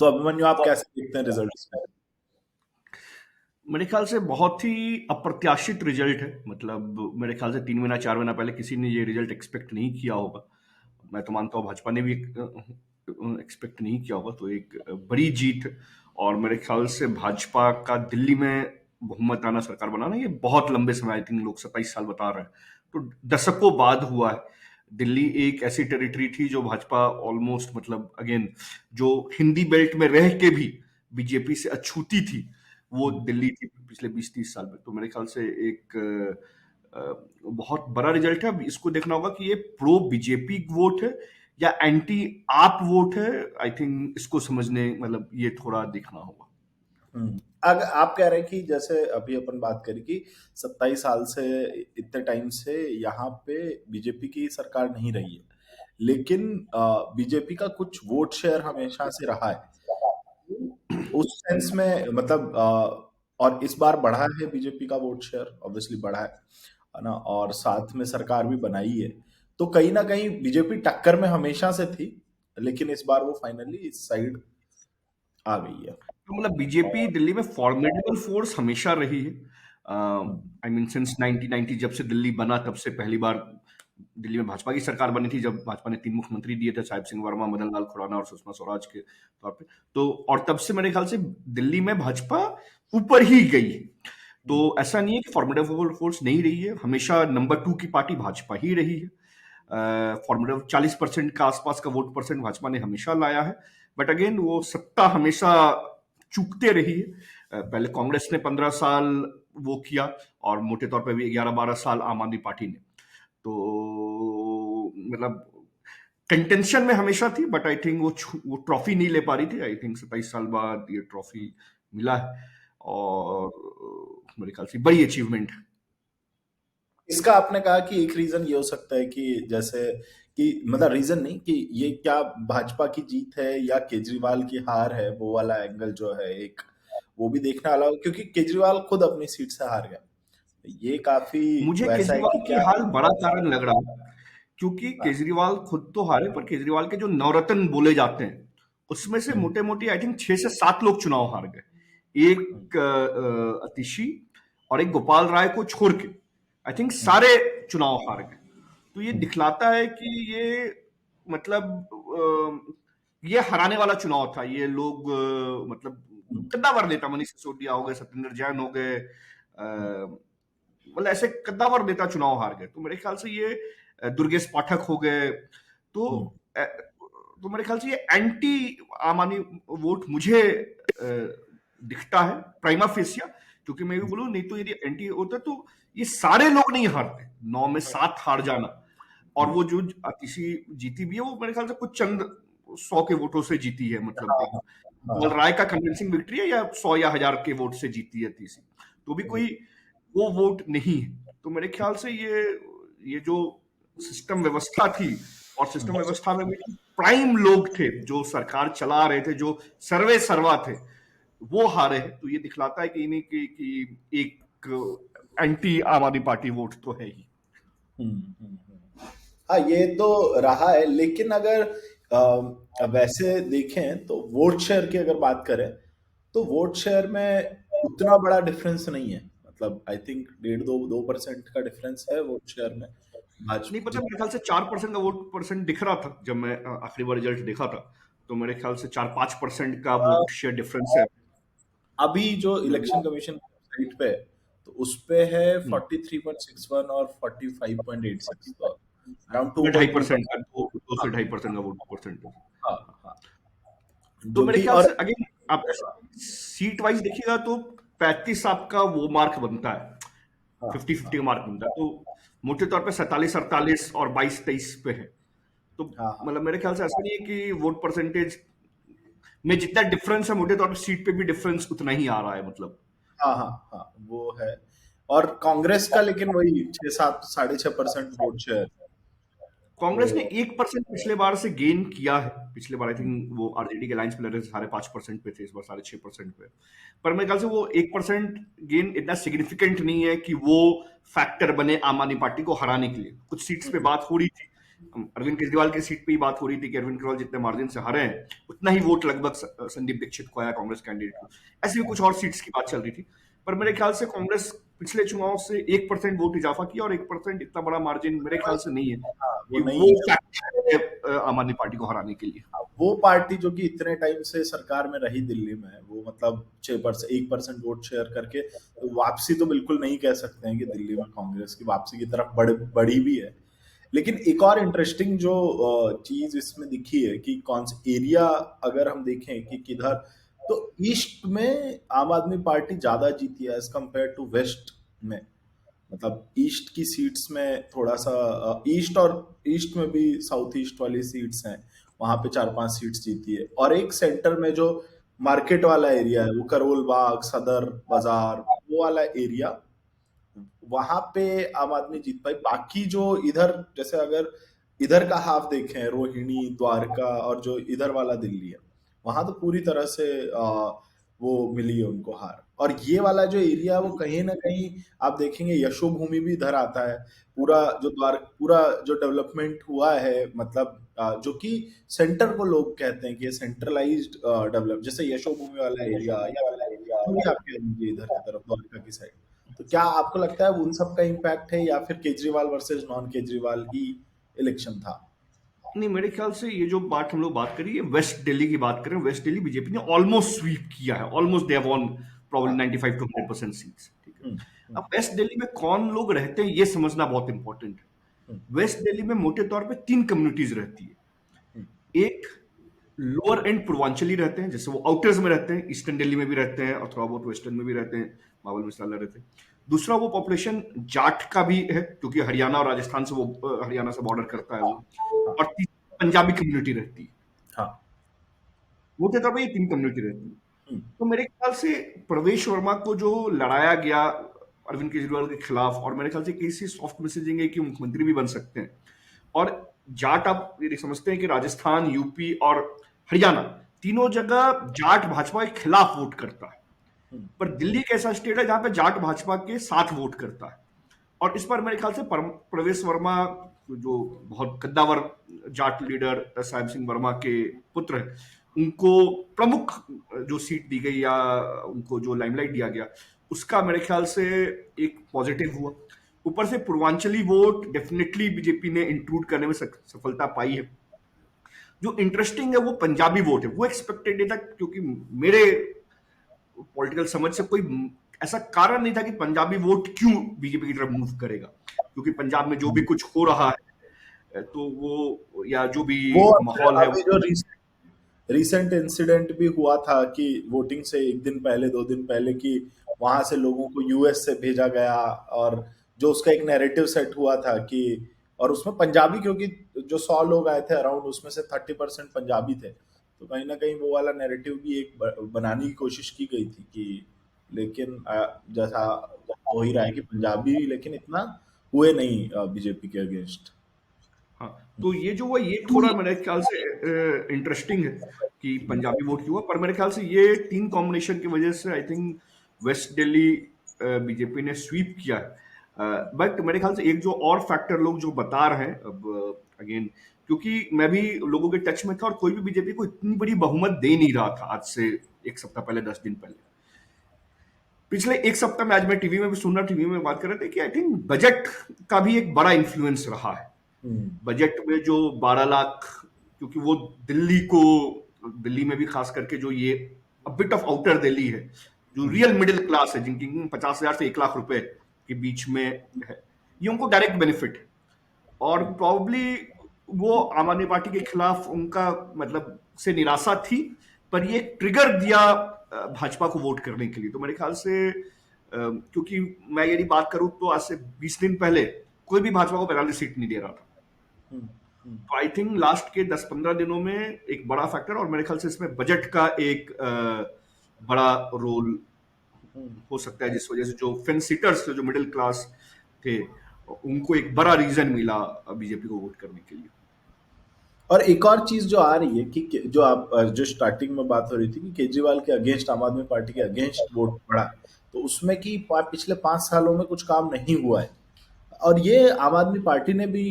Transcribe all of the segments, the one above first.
तो अभिमन्यु, आप कैसे देखते हैं रिजल्ट में? मेरे ख्याल से बहुत ही अप्रत्याशित रिजल्ट है। मतलब मेरे ख्याल से 3 महीना 4 महीना पहले किसी ने ये रिजल्ट एक्सपेक्ट नहीं किया होगा। मैं तो मानता हूँ भाजपा ने भी एक्सपेक्ट नहीं किया होगा। तो एक बड़ी जीत है। और मेरे ख्याल से भाजपा का दिल्ली में बहुमत आना, सरकार बनाना, ये बहुत लंबे समय, आई थिंक लोग 27 साल बता रहे हैं, तो दशकों बाद हुआ है। दिल्ली एक ऐसी टेरिटरी थी जो भाजपा ऑलमोस्ट, मतलब अगेन, जो हिंदी बेल्ट में रह के भी बीजेपी से अछूती थी, वो दिल्ली थी पिछले 20-30 साल में। तो मेरे ख्याल से एक बहुत बड़ा रिजल्ट है। अब इसको देखना होगा कि ये प्रो बीजेपी वोट है या एंटी आप वोट है। आई थिंक इसको समझने, मतलब ये थोड़ा देखना होगा। अगर आप कह रहे हैं कि जैसे अभी अपन बात करी कि 27 साल से, इतने टाइम से यहाँ पे बीजेपी की सरकार नहीं रही है, लेकिन बीजेपी का कुछ वोट शेयर हमेशा से रहा है उस सेंस में, मतलब और इस बार बढ़ा है बीजेपी का वोट शेयर, ऑब्वियसली बढ़ा है ना, और साथ में सरकार भी बनाई है। तो कहीं ना कहीं बीजेपी टक्कर में हमेशा से थी, लेकिन इस बार वो फाइनली इस साइड आ गई है। तो मतलब बीजेपी दिल्ली में फॉर्मेडेबल फोर्स हमेशा रही है। आई मीन सिंस 1990, जब से दिल्ली बना, तब से पहली बार दिल्ली में भाजपा की सरकार बनी थी, जब भाजपा ने 3 मुख्यमंत्री दिए थे, साहिब सिंह वर्मा, मदन लाल खुराना और सुषमा स्वराज के तौर पे। तो और तब से मेरे ख्याल से दिल्ली में भाजपा ऊपर ही गई है। तो ऐसा नहीं है कि फॉर्मेडेबल फोर्स नहीं रही है, हमेशा नंबर 2 की पार्टी भाजपा ही रही है। फॉर्मेडेबल 40% का आसपास का वोट परसेंट भाजपा ने हमेशा लाया है। बट अगेन, वो सत्ता हमेशा चूकते रही है। पहले कांग्रेस ने 15 साल वो किया, और मोटे तौर पे भी 11-12 साल आम आदमी पार्टी ने। तो मतलब कंटेंशन में हमेशा थी, बट आई थिंक वो ट्रॉफी नहीं ले पा रही थी। आई थिंक 27 साल बाद ये ट्रॉफी मिला है, और मेरे ख्याल से बड़ी अचीवमेंट है। इसका आपने कहा कि एक रीजन ये हो सकता है कि जैसे कि, मतलब रीजन नहीं कि ये क्या भाजपा की जीत है या केजरीवाल की हार है, वो वाला एंगल जो है एक, वो भी देखना अलावा, क्योंकि केजरीवाल खुद अपनी सीट से हार गया। ये काफी मुझे वैसा है कि केजरीवाल की क्या। हार बड़ा कारण लग रहा है, क्योंकि केजरीवाल खुद तो हारे, पर केजरीवाल के जो नवरत्न बोले जाते हैं, उसमें से हम्म, मोटे मोटी आई थिंक 6 से 7 लोग चुनाव हार गए। हम्म, एक अतिशी और एक गोपाल राय को छोड़ के आई थिंक हम्म, सारे चुनाव हार गए। तो ये हम्म, दिखलाता है कि ये, मतलब ये हराने वाला चुनाव था। ये लोग मतलब हम्म, कद्दावर नेता, मनीष सिसोदिया हो गए, सत्येंद्र जैन हो गए, हम्म, मतलब ऐसे कद्दावर नेता चुनाव हार गए। तो मेरे ख्याल से ये दुर्गेश पाठक हो गए। तो हम्म, तो मेरे ख्याल से ये एंटी आम आदमी वोट मुझे दिखता है प्राइमा फेसिया। क्योंकि मैं भी बोलूं, नहीं तो यदि एंटी होता तो ये सारे लोग नहीं हारते। 9 में 7 हार जाना, और हम्म, वो जो अतिशी जीती भी है, वो मेरे ख्याल से कुछ चंद 100 के वोटों से जीती है। मतलब हाँ, एक हाँ, बल हाँ, राय का कन्विंसिंग विक्ट्री है, या 100 या 1000 के वोट से जीती है अतिशी, तो भी हम्म, कोई वो वोट नहीं है। तो मेरे ख्याल से ये जो सिस्टम व्यवस्था थी, और सिस्टम हम्म, व्यवस्था में भी प्राइम लोग थे जो सरकार चला रहे थे, जो सर्वे सर्वा थे, वो हारे हैं। तो ये दिखलाता है कि इन्हीं की एक एंटी आम आदमी पार्टी वोट तो है ही। हाँ, ये तो रहा है, लेकिन अगर वैसे देखें तो वोट शेयर की अगर बात करें, तो वोट शेयर में उतना बड़ा डिफरेंस नहीं है। मतलब आई थिंक 1.5-2% का डिफरेंस है वोट शेयर में। नहीं भाजपा पता, मेरे जितना। ख्याल से 4% का वोट परसेंट दिख रहा था जब मैं आखिरी बार रिजल्ट देखा था। तो मेरे ख्याल से 4-5% का वोट शेयर डिफरेंस है। अभी जो इलेक्शन कमीशन वेबसाइट पे है, तो उस पे है हम्म, 43.61 और 45.86, तो अराउंड तो 2.5% का, 2.2%। 2 से 2.5% का वोट परसेंट। हाँ, हाँ, तो जो मेरे कि ख्याल और से अगेन, आप सीट वाइज देखिएगा तो 35 आपका वो मार्क बनता है, हाँ, 50-50 हाँ, का मार्क बनता है। तो मोटे तौर पे 47-48 और 22-23 पे है। तो हाँ, हाँ, मतलब मेरे ख्याल से ऐसा नहीं है कि वोट परसेंटेज में जितना डिफरेंस है, मोटे तौर पे सीट पे भी डिफरेंस उतना ही आ रहा है। मतलब हाँ, हाँ, हाँ, वो है। और कांग्रेस का लेकिन वही 6-7, 6.5% वोट शेयर। कांग्रेस ने तो 1% पिछले बार से गेन किया है। पिछले बार आई थिंक वो आरजेडी के अलायंस में लड़ रहे थे, 5.5% पे थे, इस बार 6.5% पे। पर मेरे ख्याल से वो 1% गेन इतना सिग्निफिकेंट नहीं है कि वो फैक्टर बने आम आदमी पार्टी को हराने के लिए। कुछ सीट्स पे बात हो रही थी अरविंद केजरीवाल की सीट पे ही बात हो रही थी कि अरविंद केजरीवाल जितने मार्जिन से हारे हैं उतना ही वोट लगभग संदीप दीक्षित को आया, कांग्रेस कैंडिडेट को। ऐसे भी कुछ और सीट्स की बात चल रही थी, पर मेरे ख्याल से कांग्रेस पिछले चुनाव से 1% वोट इजाफा किया, और 1% इतना बड़ा मार्जिन मेरे ख्याल से नहीं है हाँ, वो कि नहीं वो है। फैक्टर है आम आदमी पार्टी को हराने के लिए। वो पार्टी जो कि इतने टाइम से सरकार में रही दिल्ली में, वो मतलब 6%, 1% वोट शेयर करके तो वापसी तो बिल्कुल नहीं कह सकते हैं कि दिल्ली में कांग्रेस की वापसी की तरफ बढ़ी भी है। लेकिन एक और इंटरेस्टिंग जो चीज इसमें दिखी है कि कौन सा एरिया, अगर हम देखें कि किधर, तो ईस्ट में आम आदमी पार्टी ज्यादा जीती है एज कम्पेयर टू वेस्ट में। मतलब ईस्ट की सीट्स में थोड़ा सा, ईस्ट और ईस्ट में भी साउथ ईस्ट वाली सीट्स हैं, वहां पे 4-5 सीट्स जीती है। और एक सेंटर में जो मार्केट वाला एरिया है, वो करोल बाग, सदर बाजार, वो वाला एरिया, वहां पे आम आदमी जीत पाई। बाकी जो इधर, जैसे अगर इधर का हाफ देखें, रोहिणी, द्वारका और जो इधर वाला दिल्ली है, वहां तो पूरी तरह से वो मिली है उनको हार। और ये वाला जो एरिया है वो कहीं ना कहीं आप देखेंगे यशोभूमि भी इधर आता है। पूरा जो डेवलपमेंट हुआ है, मतलब जो कि सेंटर को लोग कहते हैं कि ये सेंट्रलाइज्ड डेवलप, जैसे यशोभूमि वाला एरिया, या जो भी आप कह लीजिए इधर की तरफ द्वारका की साइड। तो क्या आपको लगता है उन सब का इम्पैक्ट है, या फिर केजरीवाल वर्सेस नॉन केजरीवाल ही इलेक्शन था? नहीं, मेरे ख्याल से ये जो बात हम लोग बात करिए वेस्ट दिल्ली की बात करें, वेस्ट दिल्ली बीजेपी ने ऑलमोस्ट स्वीप किया है, ऑलमोस्ट दे हैव वॉन हाँ। प्रॉब्ली 95 टू 100% सीट्स, ठीक है। हम्म। हम्म। अब वेस्ट दिल्ली में कौन लोग रहते हैं ये समझना बहुत इंपॉर्टेंट है। हम्म। वेस्ट दिल्ली में मोटे तौर पे 3 कम्युनिटीज रहती है। हम्म। एक लोअर एंड पूर्वांचली रहते हैं, जैसे वो आउटर्स में रहते हैं, ईस्टर्न दिल्ली में भी रहते हैं और थोड़ा बहुत वेस्टर्न में भी रहते हैं, मावल मिसाला रहते हैं। दूसरा वो पॉपुलेशन जाट का भी है, क्योंकि हरियाणा और राजस्थान से वो हरियाणा से बॉर्डर करता है वो। हाँ। और तीसरी पंजाबी कम्युनिटी रहती है। हाँ। मोटे तौर पर ये 3 कम्युनिटी रहती है। हम्म। तो मेरे ख्याल से प्रवेश वर्मा को जो लड़ाया गया अरविंद केजरीवाल के खिलाफ, और मेरे ख्याल से किसी सॉफ्ट मैसेजिंग है कि मुख्यमंत्री भी बन सकते हैं। और जाट आप ये समझते हैं कि राजस्थान, यूपी और हरियाणा तीनों जगह जाट भाजपा के खिलाफ वोट करता है, हम्म। पर दिल्ली एक ऐसा स्टेट है जहां पे जाट भाजपा के साथ वोट करता है। और इस पर मेरे ख्याल से प्रवेश वर्मा, जो बहुत कद्दावर जाट लीडर साहिब सिंह वर्मा के पुत्र हैं, उनको प्रमुख जो सीट दी गई या उनको जो लाइमलाइट दिया गया, उसका मेरे ख्याल से एक पॉजिटिव हुआ। ऊपर से पूर्वांचली वोट डेफिनेटली बीजेपी ने इंक्लूड करने में सफलता पाई है। जो इंटरेस्टिंग है वो पंजाबी वोट है, वो एक्सपेक्टेड नहीं था, क्योंकि मेरे पॉलिटिकल समझ से कोई ऐसा कारण नहीं था कि पंजाबी वोट क्यों बीजेपी की तरफ मूव करेगा, क्योंकि पंजाब में जो भी हम्म। कुछ हो रहा है तो वो या जो भी वो माहौल है अभी जो रिसेंट इंसिडेंट भी हुआ था कि वोटिंग से एक दिन पहले, 2 दिन पहले, कि वहां से लोगों को यूएस से भेजा गया, और जो उसका एक नैरेटिव सेट हुआ था कि, और उसमें पंजाबी, क्योंकि जो 100 लोग आए थे अराउंड, उसमें से 30% पंजाबी थे, तो कहीं ना कहीं वो वाला नैरेटिव भी एक बनाने की कोशिश की गई थी कि, लेकिन जैसा हो ही रहा है कि पंजाबी लेकिन इतना हुए नहीं बीजेपी के अगेंस्ट। हाँ, तो ये जो हुआ ये थोड़ा मेरे ख्याल से इंटरेस्टिंग है कि पंजाबी वोट क्यों हुआ, पर मेरे ख्याल से ये 3 कॉम्बिनेशन की वजह से I think west Delhi BJP ने स्वीप किया है। बट मेरे ख्याल से एक जो और फैक्टर लोग जो बता रहे हैं, अब अगेन क्योंकि मैं भी लोगों के टच में था, और कोई भी बीजेपी को इतनी बड़ी बहुमत दे नहीं रहा था आज से 1 सप्ताह पहले, 10 दिन पहले। पिछले 1 सप्ताह में, आज मैं टीवी में भी सुन रहा, टीवी में बात कर रहे थे कि आई थिंक बजट का भी एक बड़ा इन्फ्लुएंस रहा है। हम्म। बजट में जो 12 लाख, क्योंकि वो दिल्ली को, दिल्ली में भी खास करके जो ये बिट ऑफ आउटर दिल्ली है, जो हम्म। रियल मिडिल क्लास है, जिनकी 50,000 से 1 लाख रुपए के बीच में है, ये उनको डायरेक्ट बेनिफिट है। और प्रॉब्ली वो आम आदमी पार्टी के खिलाफ उनका मतलब से निराशा थी, पर ये ट्रिगर दिया भाजपा को वोट करने के लिए। तो मेरे ख्याल से क्योंकि मैं यदि बात करूं तो आज से 20 दिन पहले कोई भी भाजपा को 42 सीट नहीं दे रहा था। हम्म। हम्म। तो आई थिंक लास्ट के 10-15 दिनों में एक बड़ा फैक्टर, और मेरे ख्याल से इसमें बजट का एक बड़ा रोल हम्म। हो सकता है, जिस वजह से जो फेंस सीटर्स थे, जो मिडिल क्लास थे, उनको एक बड़ा रीजन मिला बीजेपी को वोट करने के लिए। और एक और चीज जो आ रही है कि जो आप जो स्टार्टिंग में बात हो रही थी कि केजरीवाल के अगेंस्ट, आम आदमी पार्टी के अगेंस्ट वोट पड़ा, तो उसमें कि पिछले 5 सालों में कुछ काम नहीं हुआ है। और ये आम आदमी पार्टी ने भी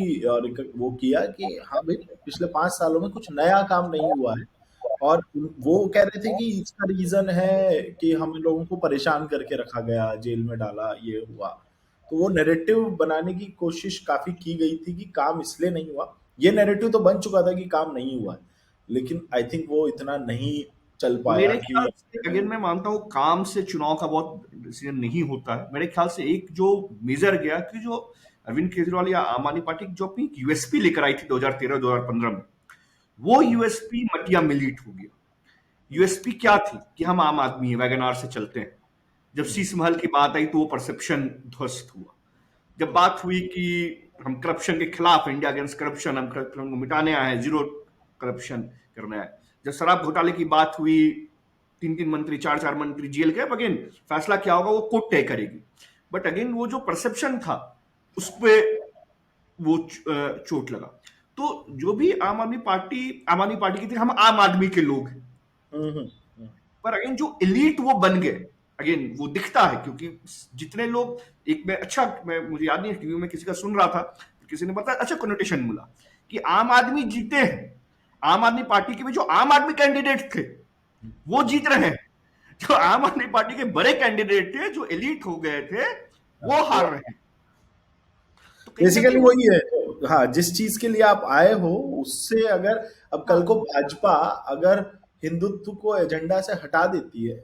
वो किया कि हाँ भाई पिछले 5 सालों में कुछ नया काम नहीं हुआ है। और वो कह रहे थे कि इसका रीजन है कि हम लोगों को परेशान करके रखा गया, जेल में डाला, ये हुआ। तो वो नैरेटिव बनाने की कोशिश काफी की गई थी कि काम इसलिए नहीं हुआ। ये नैरेटिव तो बन चुका था कि काम नहीं हुआ है, लेकिन आई थिंक वो इतना नहीं चल पाया मेरे कि ख्याल से अगर मैं मानता हूँ काम से चुनाव का बहुत डिसीजन नहीं होता है, मेरे ख्याल से एक जो मेजर गया कि जो अरविंद केजरीवाल या आम आदमी पार्टी जो अपनी यूएसपी लेकर आई थी 2013-2015 में, वो यूएसपी मटिया मिलीट हो गया। यूएसपी क्या थी कि हम आम आदमी है, वैगन आर से चलते हैं। जब शीश महल की बात आई तो वो परसेप्शन ध्वस्त हुआ। जब बात हुई कि हम करप्शन के खिलाफ, इंडिया अगेंस्ट करप्शन, हम करप्शन को मिटाने आए हैं, जीरो करप्शन करने आए। जब शराब घोटाले की बात हुई, 3-3 मंत्री, 4-4 मंत्री जेल गए। अगेन फैसला क्या होगा वो कोर्ट तय करेगी, बट अगेन वो जो परसेप्शन था उस पर वो चोट लगा। तो जो भी आम आदमी पार्टी की थी, हम आम आदमी के लोग हैं, हम्म, हम्म, पर अगेन जो एलीट वो बन गए, अगेन वो दिखता है क्योंकि जितने लोग, एक में अच्छा, मैं मुझे याद नहीं, टीवी में किसी का सुन रहा था, किसी ने बताया, अच्छा कनोटेशन मिला कि आम आदमी जीते हैं। आम आदमी पार्टी के भी जो आम आदमी कैंडिडेट थे वो जीत रहे हैं। जो आम आदमी पार्टी के बड़े कैंडिडेट थे, जो एलीट हो गए थे, वो हार रहे हैं। तो कहीं ना बेसिकली कहीं वो वही है। हाँ, जिस चीज के लिए आप आए हो उससे अगर अब कल को भाजपा अगर हिंदुत्व को एजेंडा से हटा देती है,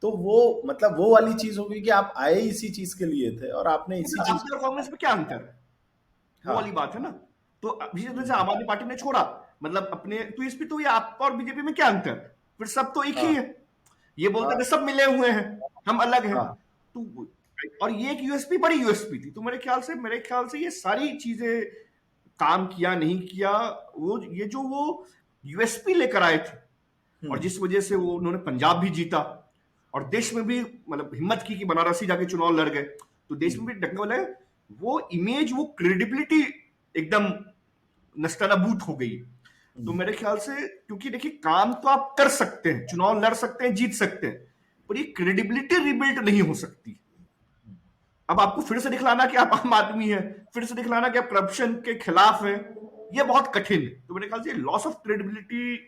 तो वो मतलब वो वाली चीज होगी कि आप आए इसी चीज के लिए थे और आपने इसी चीज आपके और कांग्रेस में क्या अंतर है, वो वाली हाँ, बात है ना। तो अभी जैसे आम आदमी पार्टी ने छोड़ा, मतलब अपने, तो इस पे तो ये आप और बीजेपी में क्या अंतर है? फिर सब तो एक ही हाँ, है। ये बोलते हाँ, थे सब मिले हुए हैं, हम अलग हैं। हाँ, तो और ये एक यूएसपी, बड़ी यूएसपी थी। तो मेरे ख्याल से ये सारी चीजें काम किया नहीं किया, वो ये जो वो यूएसपी लेकर आए थे, और हम्म, जिस वजह से वो उन्होंने पंजाब भी जीता, और देश में भी मतलब हिम्मत की कि बनारसी जाके चुनाव लड़ गए, तो देश में हम्म, भी डंका लगे। वो इमेज, वो क्रेडिबिलिटी एकदम नस्तानाबूत हो गई। तो हम्म, मेरे ख्याल से, क्योंकि देखिए काम तो आप कर सकते हैं, चुनाव लड़ सकते हैं, जीत सकते हैं, पर ये क्रेडिबिलिटी रिबिल्ड नहीं हो सकती। अब आपको फिर से दिखलाना कि आप आम आदमी हैं, फिर से दिखलाना कि आप करप्शन के खिलाफ हैं, ये बहुत कठिन है। तो मेरे ख्याल से लॉस ऑफ क्रेडिबिलिटी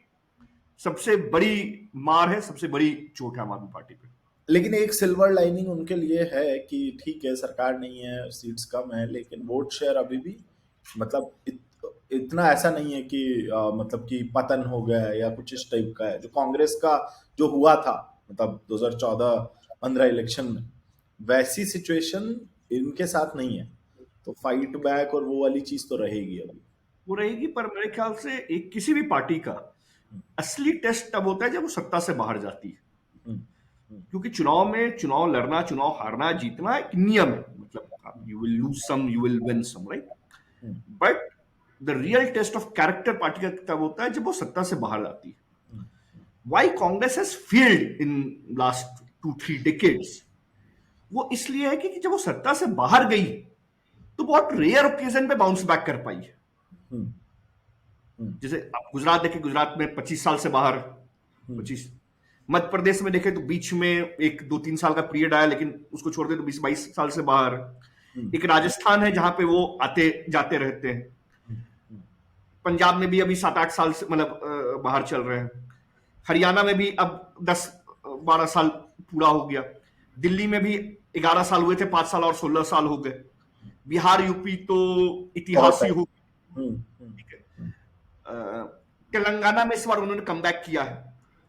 सबसे बड़ी मार है, सबसे बड़ी चोट है आम आदमी पार्टी पे। लेकिन एक सिल्वर लाइनिंग उनके लिए है कि ठीक है सरकार नहीं है, सीट्स कम है, लेकिन वोट शेयर अभी भी मतलब इतना ऐसा नहीं है कि मतलब कि पतन हो गया है या कुछ इस टाइप का है जो कांग्रेस का जो हुआ था मतलब 2014-15 इलेक्शन में, वैसी सिचुएशन इनके साथ नहीं है। तो फाइट बैक और वो वाली चीज तो रहेगी अभी। वो रहेगी, पर मेरे ख्याल से एक किसी भी पार्टी का असली टेस्ट तब होता है जब वो सत्ता से बाहर जाती है। हम्म, हम्म, क्योंकि चुनाव में, चुनाव लड़ना, चुनाव हारना, जीतना एक नियम है। मतलब you will lose some, you will win some, right? Hmm, but the real test of character party का तब होता है जब वो सत्ता से बाहर आती है। Hmm, why Congress has failed in last 2-3 decades, वो इसलिए है कि जब वो सत्ता से बाहर गई तो बहुत रेयर ओकेजन पे बाउंस बैक कर पाई है। हम्म, हम्म, जैसे आप गुजरात देखें, गुजरात में 25 साल से बाहर, हम्म, 25। मध्य प्रदेश में देखें तो बीच में एक 2-3 साल का पीरियड आया, लेकिन उसको छोड़ दे तो 20-22 साल से बाहर। हम्म, एक राजस्थान है जहां पे वो आते जाते रहते हैं। हम्म, पंजाब में भी अभी 7-8 साल से मतलब बाहर चल रहे हैं। हरियाणा में भी अब 10-12 साल पूरा हो गया। दिल्ली में भी 11 साल हुए थे, 5 साल और 16 साल हो गए। बिहार, यूपी तो बहुत इतिहास ही है। हो। हम्म, ठीक है। तेलंगाना में इस बार उन्होंने कम बैक किया है।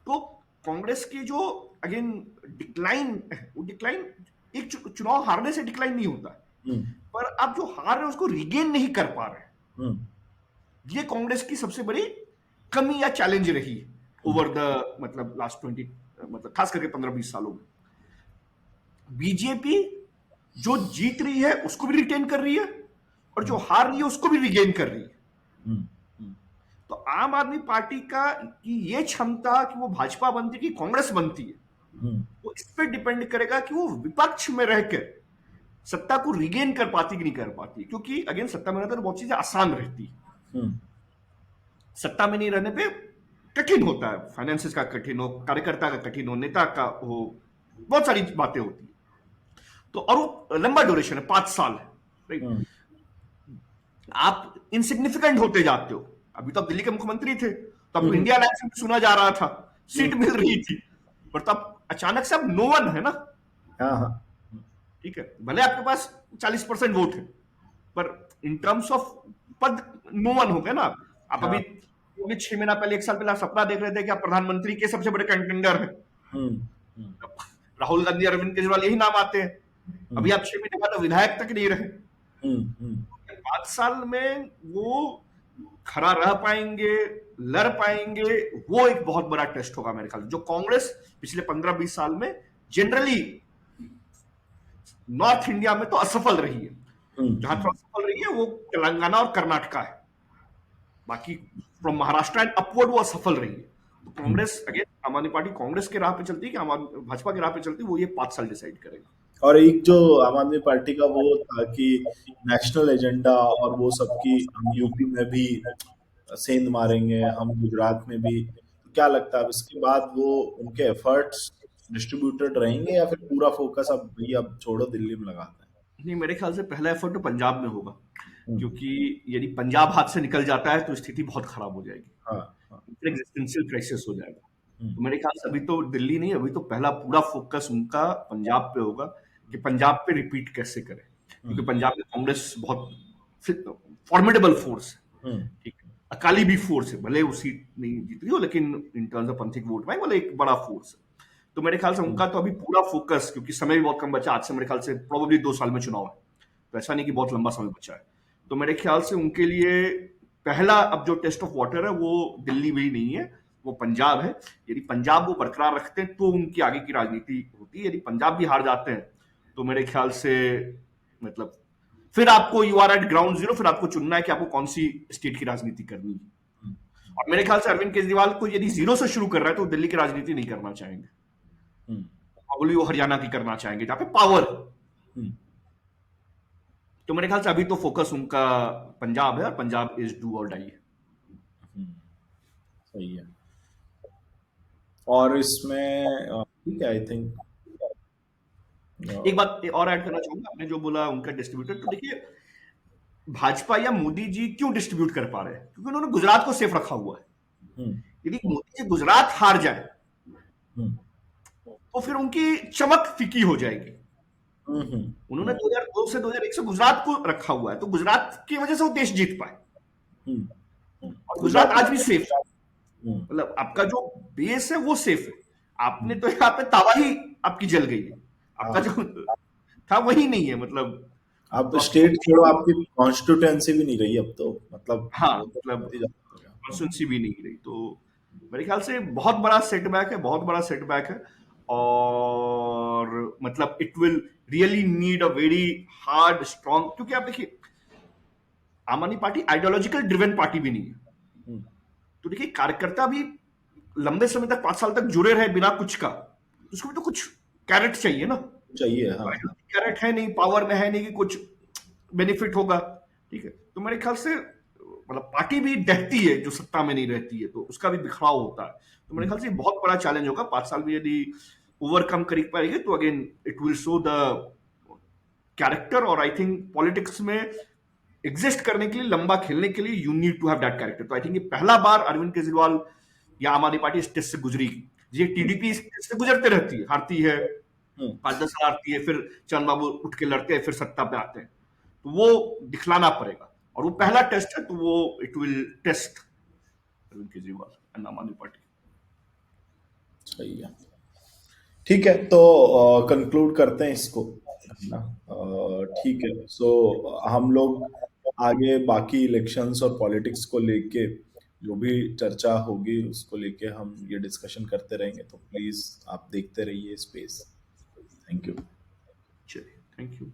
तो कांग्रेस की जो अगेन डिक्लाइन है, वो डिक्लाइन एक चुनाव हारने से डिक्लाइन नहीं होता है, हम्म, पर आप जो हार रहे हैं उसको रिगेन नहीं कर पा रहे हैं। हम्म, ये कांग्रेस की सबसे बड़ी कमी या चैलेंज रही हम्म, ओवर द मतलब लास्ट 20, मतलब खास करके 15-20 सालों में। बीजेपी जो जीत रही है उसको भी रिटेन कर रही है, और जो हम्म, हार रही है उसको भी रिगेन कर रही है। हम्म, हम्म, तो आम आदमी पार्टी का की ये क्षमता कि वो भाजपा बनती है कि कांग्रेस बनती है, हम्म, वो इस पर डिपेंड करेगा कि वो विपक्ष में रहकर सत्ता को रिगेन कर पाती कि नहीं कर पाती। क्योंकि अगेन सत्ता में रहकर तो बहुत चीजें आसान रहती है, हम्म, सत्ता में नहीं रहने पे कठिन होता है। फाइनेंसिस का कठिन हो, कार्यकर्ता का कठिन हो, नेता का हो, बहुत सारी बातें होती है। तो और वो लंबा ड्यूरेशन है, 5 साल है, राइट? हम्म, आप इनसिग्निफिकेंट होते जाते हो। अभी तो आप दिल्ली के मुख्यमंत्री थे, तो आपको हम्म, इंडिया अलायंस में सुना जा रहा था, हम्म, सीट मिल रही थी, पर तब अचानक से अब नो वन है ना। हाँ हाँ। ठीक है, भले आपके पास 40% वोट है, पर इन टर्म्स ऑफ पद नो वन हो गया ना। आप हाँ। अभी 6 महीना पहले, 1 साल पहले आप सपना देख रहे थे कि आप प्रधानमंत्री के सबसे बड़े कंटेंडर हैं। हम्म, हम्म, राहुल गांधी, अरविंद केजरीवाल, यही नाम आते हैं। हम्म, अभी आप 6 महीने बाद विधायक तक नहीं रहे। हम्म, 5 साल में वो खड़ा रह पाएंगे, लड़ पाएंगे, वो एक बहुत बड़ा टेस्ट होगा मेरे ख्याल। जो कांग्रेस पिछले 15-20 साल में जनरली नॉर्थ इंडिया में तो असफल रही है, जहां तो हम्म, असफल रही है वो तेलंगाना और कर्नाटका है। बाकी फ्रॉम महाराष्ट्र एंड अपवर्ड वो असफल रही है। तो हम्म। कांग्रेस अगेन, आम आदमी पार्टी कांग्रेस के राह पे चलती है कि भाजपा के राह पे चलती है, वो ये 5 साल डिसाइड करेगा। और एक जो आम आदमी पार्टी का वो था कि नेशनल एजेंडा और वो सबकी, हम यूपी में भी सेंध मारेंगे, हम गुजरात में भी, तो क्या लगता है अब इसके बाद वो उनके एफर्ट्स डिस्ट्रीब्यूटेड रहेंगे या फिर पूरा फोकस अब भैया अब छोड़ो दिल्ली में लगाते नहीं, मेरे ख्याल से पहला एफर्ट तो पंजाब में होगा, हैं? क्योंकि यदि पंजाब हाथ से निकल जाता है तो स्थिति बहुत खराब हो जाएगी, हाँ हाँ। एग्जिस्टेंशियल क्राइसिस हो जाएगा। हम्म, तो मेरे ख्याल से अभी तो दिल्ली नहीं, अभी तो पहला पूरा फोकस उनका पंजाब पे होगा कि पंजाब पे रिपीट कैसे करें, क्योंकि हम्म, पंजाब में कांग्रेस बहुत फॉर्मिडेबल फोर्स है। हम्म, ठीक है, अकाली भी फोर्स है, भले वो सीट नहीं जीत रही हो, लेकिन in terms of Panthic vote bank वाला एक बड़ा फोर्स है। तो मेरे ख्याल से हम्म, उनका तो अभी पूरा फोकस, क्योंकि समय भी बहुत कम बचा, आज से मेरे ख्याल से प्रोबेबली 2 साल में चुनाव है, तो ऐसा नहीं कि बहुत लंबा समय बचा है। तो मेरे ख्याल से उनके लिए पहला अब जो टेस्ट ऑफ वाटर है वो दिल्ली में ही नहीं है, वो पंजाब है। यदि पंजाब वो बरकरार रखते हैं तो उनकी आगे की राजनीति होती है। यदि पंजाब भी हार जाते हैं तो मेरे ख्याल से, मतलब, फिर आपको, you are at ground zero, फिर आपको चुनना है कि आपको कौन सी स्टेट की राजनीति करनी है। हम्म, और मेरे ख्याल से अरविंद केजरीवाल को यदि जीरो से शुरू कर रहा है तो वो दिल्ली की राजनीति नहीं करना चाहेंगे, हम्म, प्रॉब्ली वो हरियाणा की करना चाहेंगे जहां पे पावर। हम्म, तो मेरे ख्याल से अभी तो फोकस उनका पंजाब है, और पंजाब इज डू और डाई है। हम्म, सही है। और इसमें ठीक है आई थिंक। एक बात और ऐड करना चाहूंगा, आपने जो बोला उनका डिस्ट्रीब्यूटर, तो देखिए, भाजपा या मोदी जी क्यों डिस्ट्रीब्यूट कर पा रहे हैं, क्योंकि उन्होंने गुजरात को सेफ रखा हुआ है। हम्म, यदि मोदी जी गुजरात हार जाए हम्म, तो फिर उनकी चमक फीकी हो जाएगी। हम्म, उन्होंने 2002 से 2001 से गुजरात को रखा हुआ है, तो गुजरात की वजह से वो देश जीत पाए, हम्म, और गुजरात गुजरात में। आज भी सेफ है। हम्म, मतलब आपका जो बेस है वो सेफ है। आपने तो यहाँ पे तबाही आपकी जल गई है, आपका हाँ। जो था वही नहीं है, मतलब। अब तो आपकी स्टेट छोड़ो, आपकी कॉन्स्टिट्यूएंसी भी नहीं रही अब तो, मतलब हाँ, वो तो मतलब बहुत ही ज्यादा हो गया। कॉन्स्टिट्यूंसी भी नहीं रही, तो मेरे ख्याल से बहुत बड़ा सेटबैक है, बहुत बड़ा सेटबैक है। और मतलब it will really need a very hard strong, क्योंकि आप देखिए, आम Aadmi party ideological driven party भी नहीं है। हम्म, तो देखिए, कार्यकर्ता भी लंबे समय तक, 5 साल तक जुड़े रहे बिना कुछ का, तो उसको भी तो कुछ कैरेट चाहिए ना। चाहिए, हाँ हाँ। तो कैरेट है नहीं, पावर में है नहीं कि कुछ बेनिफिट होगा। ठीक है, तो मेरे ख्याल से मतलब पार्टी भी डहती है जो सत्ता में नहीं रहती है, तो उसका भी बिखराव होता है। तो मेरे हम्म, ख्याल से बहुत बड़ा चैलेंज होगा, 5 साल में यदि ओवरकम कर पाएंगे तो again it will show the character. और आई थिंक पॉलिटिक्स में एग्जिस्ट करने के लिए, लंबा खेलने के लिए, you need to have that character. तो आई थिंक ये पहला बार अरविंद केजरीवाल या आम आदमी पार्टी इस टेस्ट से गुजरेगी। ये टीडीपी इस टेस्ट से गुजरते रहती है, हारती है, हम्म, 5-10 साल हारती है, फिर चंद बाबू उठ के लड़ते हैं, फिर सत्ता पे आते हैं। तो वो दिखलाना पड़ेगा, और वो पहला टेस्ट है, तो वो it will test Arvind Kejriwal and Aam Aadmi party. सही है। ठीक है, तो कंक्लूड करते हैं इसको, है ना? ठीक है, सो हम लोग आगे बाकी इलेक्शंस और पॉलिटिक्स को लेके जो भी चर्चा होगी उसको लेके हम ये डिस्कशन करते रहेंगे, तो प्लीज आप देखते रहिए स्पेस। Thank you. चलिए, थैंक यू।